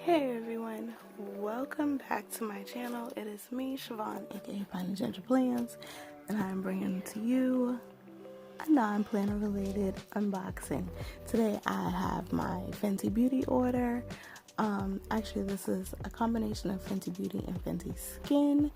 Hey everyone, welcome back to my channel. It is me, Siobhan, aka Finding Ginger Plans, and I'm bringing to you a non-planner related unboxing. Today I have my Fenty Beauty order. Actually this is a combination of Fenty Beauty and Fenty Skin.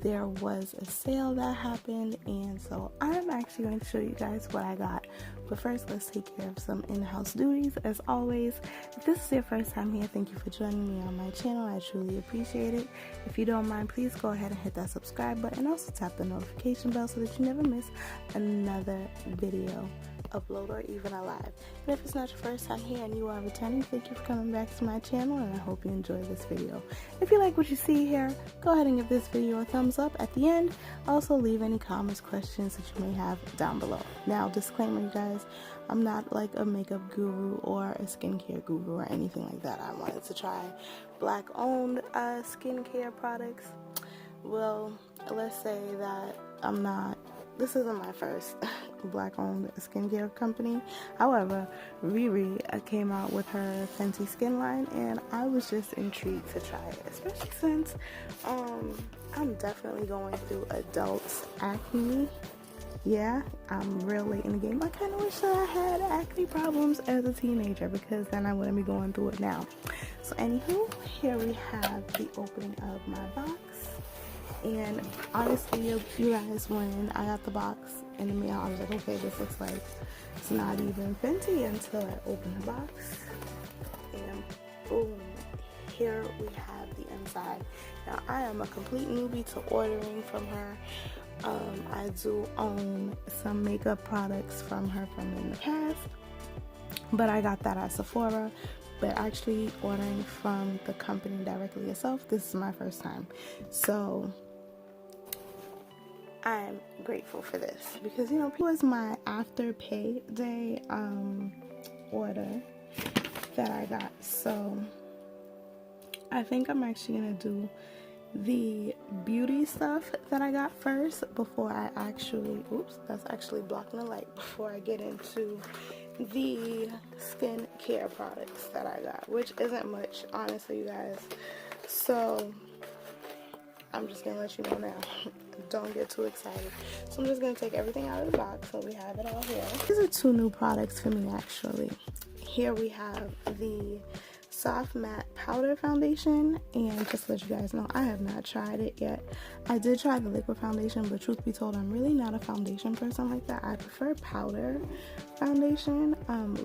There was a sale that happened, and so I'm actually going to show you guys what I got. But first, let's take care of some in-house duties. As always, if this is your first time here, thank you for joining me on my channel. I truly appreciate it. If you don't mind, please go ahead and hit that subscribe button and also tap the notification bell so that you never miss another video upload or even a live. And if it's not your first time here and you are returning, thank you for coming back to my channel, and I hope you enjoy this video. If you like what you see here, go ahead and give this video a thumbs up at the end. Also leave any comments, questions that you may have down below. Now, disclaimer, you guys, I'm not like a makeup guru or a skincare guru or anything like that. I wanted to try black owned skincare products. Well, let's say that this isn't my first black owned skincare company. However, Riri came out with her Fenty skin line, and I was just intrigued to try it, especially since I'm definitely going through adult acne. Yeah, I'm real late in the game. I kind of wish that I had acne problems as a teenager, because then I wouldn't be going through it now. So anywho, here we have the opening of my box. And honestly, you guys, when I got the box in the mail, I was like, okay, this looks like it's not even Fenty until I opened the box. And boom, here we have the inside. Now, I am a complete newbie to ordering from her. I do own some makeup products from her from in the past, but I got that at Sephora. But actually ordering from the company directly itself, this is my first time. So I'm grateful for this, because you know, it was my after payday order that I got. So I think I'm actually gonna do the beauty stuff that I got first before I actually, oops, that's actually blocking the light, before I get into the skin care products that I got, which isn't much, honestly, you guys. So I'm just gonna let you know now. Don't get too excited. So I'm just gonna take everything out of the box so we have it all here. These are two new products for me, actually. Here we have the soft matte powder foundation, and just to let you guys know, I have not tried it yet. I did try the liquid foundation, but truth be told, I'm really not a foundation person like that. I prefer powder foundation.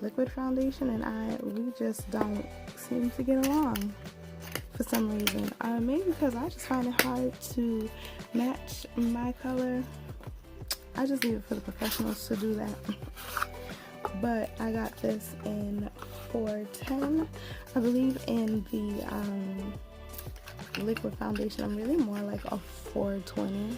Liquid foundation and we just don't seem to get along for some reason. Maybe because I just find it hard to match my color. I just leave it for the professionals to do that. But I got this in 410. I believe in the liquid foundation, I'm really more like a 420.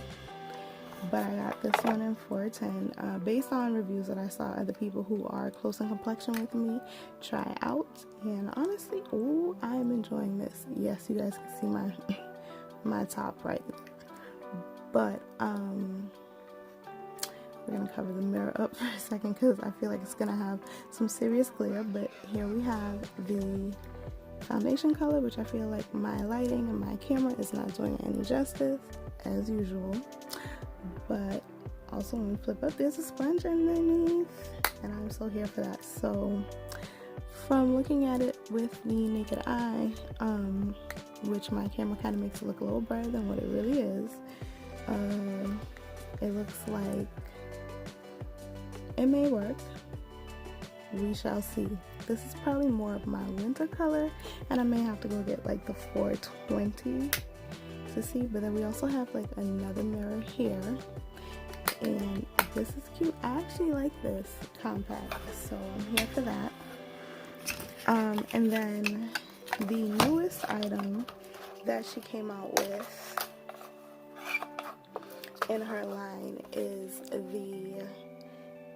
But I got this one in 410. Based on reviews that I saw other people who are close in complexion with me try out. And honestly, ooh, I'm enjoying this. Yes, you guys can see my my top right. But we're gonna cover the mirror up for a second, because I feel like it's gonna have some serious glare. But here we have the foundation color, which I feel like my lighting and my camera is not doing any justice, as usual. But also, when we flip up, there's a sponge underneath, and I'm so here for that. So from looking at it with the naked eye, which my camera kind of makes it look a little brighter than what it really is, it looks like it may work. We shall see. This is probably more of my winter color, and I may have to go get like the 420 to see. But then we also have like another mirror here, and this is cute. I actually like this compact, so I'm here for that. And then the newest item that she came out with in her line is the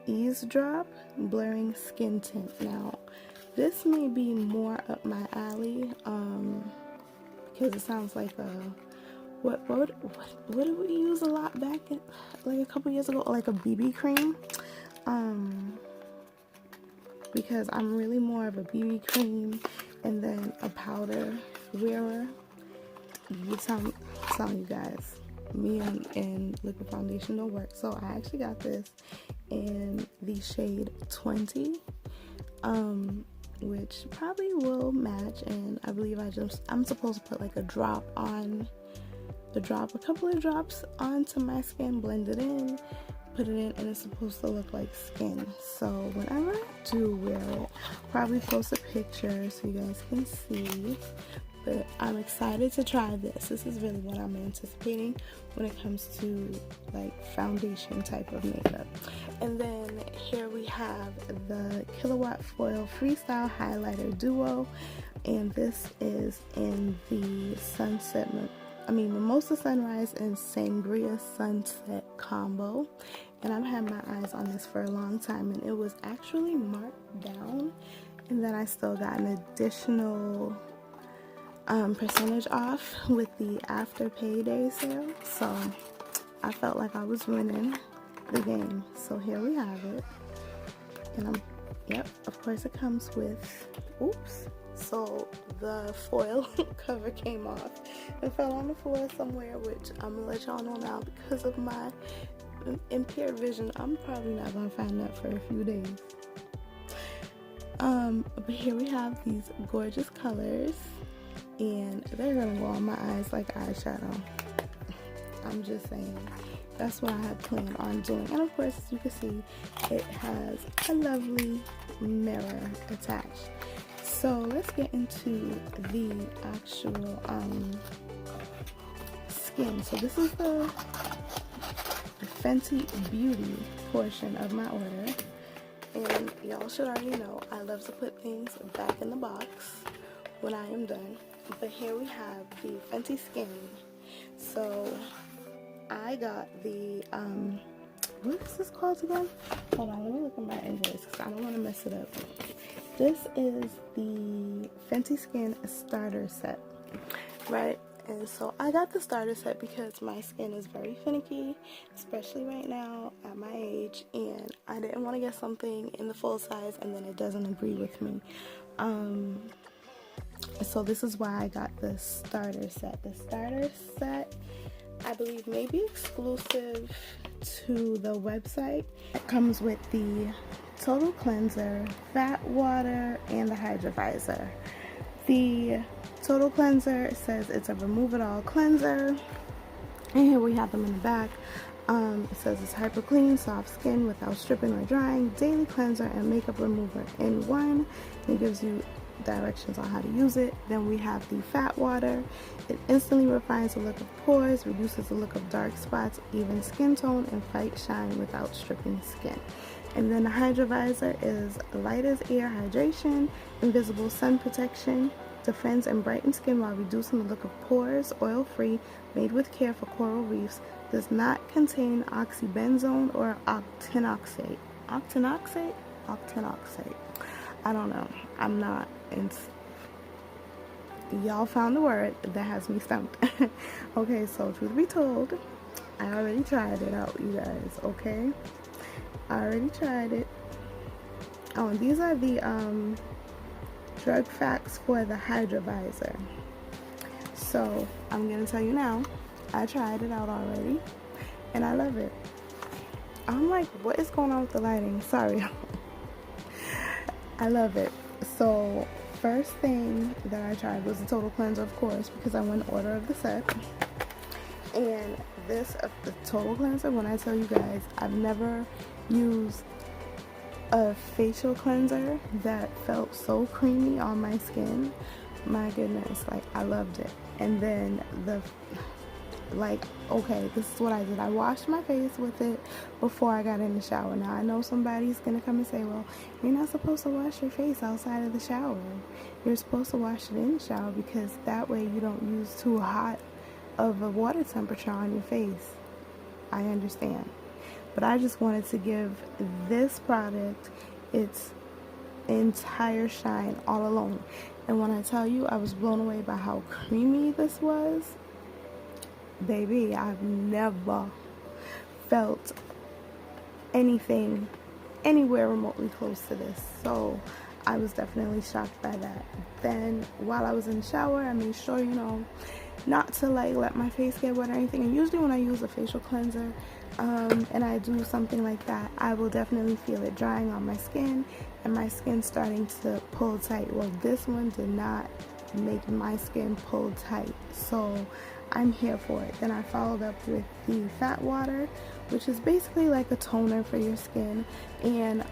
Eavesdrop Blurring Skin Tint. Now, this may be more up my alley, because it sounds like a what did we use a lot back in, like a couple years ago, like a BB cream. Because I'm really more of a BB cream and then a powder be telling you guys, me and liquid foundation don't work. So I actually got this in the shade 20, which probably will match. And I believe I'm supposed to put like a couple of drops onto my skin, blend it in, put it in, and it's supposed to look like skin. So whenever I do wear it, probably post a picture so you guys can see. But I'm excited to try this. This is really what I'm anticipating when it comes to like foundation type of makeup. And then here we have the Kilowatt Foil Freestyle Highlighter Duo, and this is in the Mimosa Sunrise and Sangria Sunset combo. And I've had my eyes on this for a long time, and it was actually marked down, and then I still got an additional percentage off with the after payday sale. So I felt like I was winning the game. So here we have it. And of course it comes with, so the foil cover came off and fell on the floor somewhere, which I'm gonna let y'all know now, because of my impaired vision, I'm probably not gonna find that for a few days. But here we have these gorgeous colors, and they're gonna go on my eyes like eyeshadow. I'm just saying, that's what I had planned on doing. And of course, as you can see, it has a lovely mirror attached. So let's get into the actual skin. So this is the Fenty Beauty portion of my order. And y'all should already know I love to put things back in the box when I am done. But here we have the Fenty Skin. So I got the what is this called again? Hold on, let me look at my invoice because I don't want to mess it up. This is the Fenty Skin starter set, right? And so I got the starter set because my skin is very finicky, especially right now at my age, and I didn't want to get something in the full size and then it doesn't agree with me. So this is why I got the starter set. The starter set, I believe, may be exclusive to the website. It comes with the Total Cleanser, Fat Water, and the Hydra Visor. The Total Cleanser says it's a remove it all cleanser, and here we have them in the back. It says it's hyper clean, soft skin without stripping or drying, daily cleanser and makeup remover in one. And it gives you directions on how to use it. Then we have the Fat Water. It instantly refines the look of pores, reduces the look of dark spots, even skin tone, and fight shine without stripping skin. And then the Hydra Visor is light as air hydration, invisible sun protection, defends and brightens skin while reducing the look of pores, oil-free, made with care for coral reefs, does not contain oxybenzone or octinoxate. Octinoxate? I don't know. I'm not. Y'all found the word that has me stumped. Okay, so truth be told, I already tried it out, you guys, okay? I already tried it. Oh, and these are the drug facts for the Hydra Visor. So I'm gonna tell you now, I tried it out already and I love it. I'm like, what is going on with the lighting? Sorry. I love it. So first thing that I tried was the Total Cleanser, of course, because I went in order of the set. And this, the Total Cleanser, when I tell you guys, I've never used a facial cleanser that felt so creamy on my skin. My goodness, like, I loved it. And then okay, this is what I did. I washed my face with it before I got in the shower. Now, I know somebody's gonna come and say, well, you're not supposed to wash your face outside of the shower. You're supposed to wash it in the shower because that way you don't use too hot of a water temperature on your face. I understand. But I just wanted to give this product its entire shine all alone. And when I tell you, I was blown away by how creamy this was. Baby, I've never felt anything anywhere remotely close to this. So I was definitely shocked by that. Then while I was in the shower, I made sure, not to like let my face get wet or anything. And usually when I use a facial cleanser and I do something like that, I will definitely feel it drying on my skin and my skin starting to pull tight. Well, this one did not make my skin pull tight, so I'm here for it. Then I followed up with the fat water, which is basically like a toner for your skin. And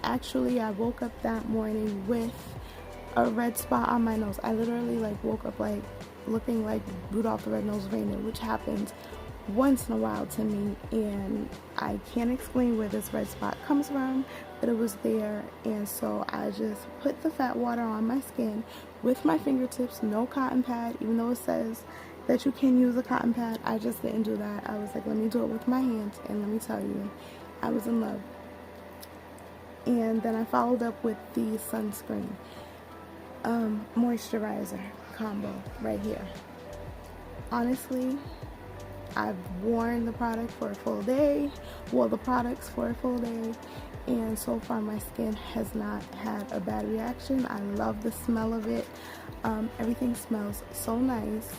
actually I woke up that morning with a red spot on my nose. I literally like woke up like looking like Rudolph the Red-Nosed Reindeer, which happens once in a while to me, and I can't explain where this red spot comes from, but it was there. And so I just put the fat water on my skin with my fingertips, no cotton pad, even though it says that you can use a cotton pad. I just didn't do that. I was like, let me do it with my hands, and let me tell you, I was in love. And then I followed up with the sunscreen moisturizer combo right here. Honestly, I've worn the product for a full day, well, the products for a full day, and so far my skin has not had a bad reaction. I love the smell of it. Everything smells so nice,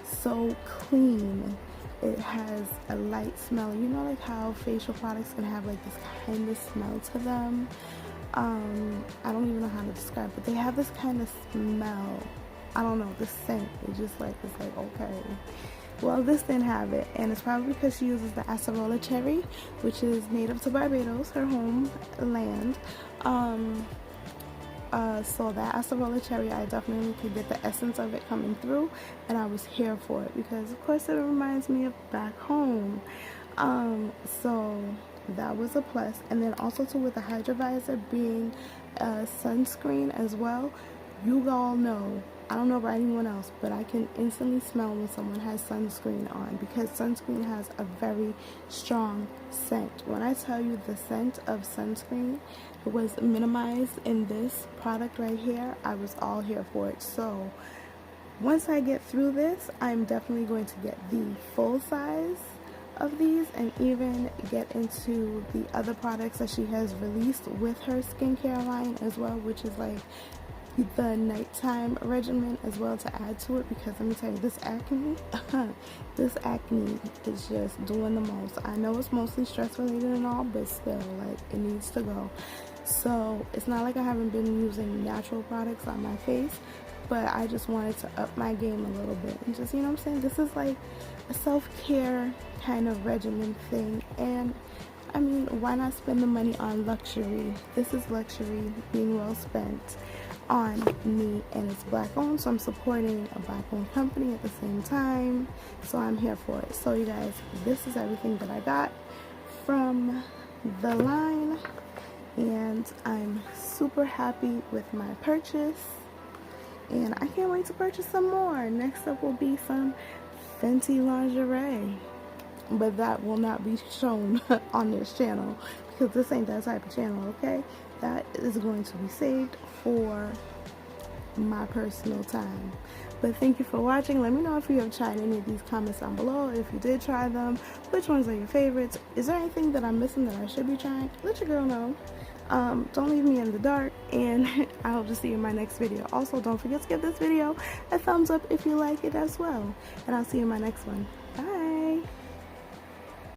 so clean. It has a light smell. You know, like how facial products can have like this kind of smell to them. I don't even know how to describe it, but they have this kind of smell. I don't know, the scent. It just like, it's like, okay. Well, this didn't have it, and it's probably because she uses the acerola cherry, which is native to Barbados, her homeland. So that acerola cherry, I definitely could get the essence of it coming through, and I was here for it because, of course, it reminds me of back home. So that was a plus. And then also too, with the Hydra Visor being a sunscreen as well, you all know, I don't know about anyone else, but I can instantly smell when someone has sunscreen on, because sunscreen has a very strong scent. When I tell you the scent of sunscreen was minimized in this product right here, I was all here for it. So once I get through this, I'm definitely going to get the full size of these and even get into the other products that she has released with her skincare line as well, which is like the nighttime regimen as well, to add to it, because let me tell you, this acne is just doing the most. I know it's mostly stress related and all, but still, like, it needs to go. So it's not like I haven't been using natural products on my face, but I just wanted to up my game a little bit and just, you know what I'm saying, this is like a self-care kind of regimen thing. And I mean, why not spend the money on luxury? This is luxury being well spent on me, and it's black owned, so I'm supporting a black owned company at the same time, so I'm here for it. So you guys, this is everything that I got from the line, and I'm super happy with my purchase, and I can't wait to purchase some more. Next up will be some Fenty lingerie, but that will not be shown on this channel because this ain't that type of channel, okay? That is going to be saved for my personal time. But thank you for watching. Let me know if you have tried any of these, comments down below. If you did try them, which ones are your favorites? Is there anything that I'm missing that I should be trying? Let your girl know. Don't leave me in the dark, and I hope to see you in my next video. Also, don't forget to give this video a thumbs up if you like it as well, and I'll see you in my next one.